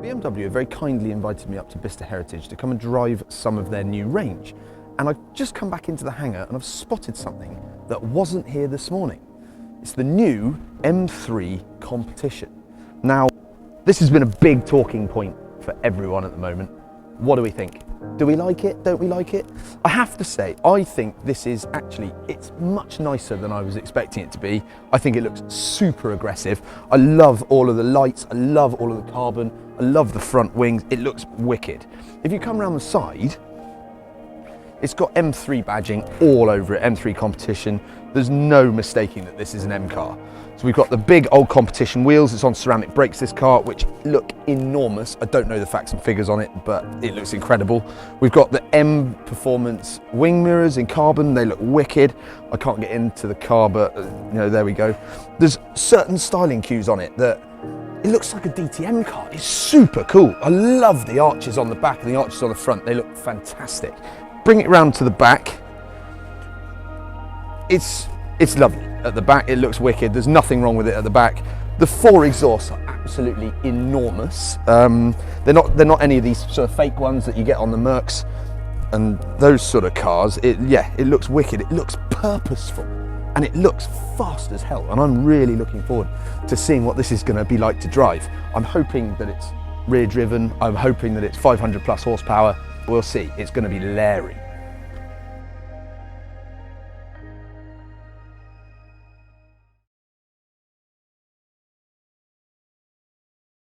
BMW have very kindly invited me up to Bicester Heritage to come and drive some of their new range. And I've just come back into the hangar and I've spotted something that wasn't here this morning. It's the new M3 Competition. Now, this has been a big talking point for everyone at the moment. What do we think? Do we like it? Don't we like it? I have to say, I think this is it's much nicer than I was expecting it to be. I think it looks super aggressive. I love all of the lights. I love all of the carbon. I love the front wings. It looks wicked. If you come around the side, it's got M3 badging all over it, M3 Competition. There's no mistaking that this is an M car. So we've got the big old competition wheels. It's on ceramic brakes, this car, which look enormous. I don't know the facts and figures on it, but it looks incredible. We've got the M Performance wing mirrors in carbon. They look wicked. I can't get into the car, but there we go. There's certain styling cues on it that it looks like a DTM car. It's super cool. I love the arches on the back and the arches on the front. They look fantastic. Bring it round to the back. It's lovely at the back. It looks wicked. There's nothing wrong with it at the back. The four exhausts are absolutely enormous. They're not any of these sort of fake ones that you get on the Mercs and those sort of cars. It looks wicked. It looks purposeful and it looks fast as hell. And I'm really looking forward to seeing what this is going to be like to drive. I'm hoping that it's rear driven. I'm hoping that it's 500 plus horsepower. We'll see. It's going to be leery.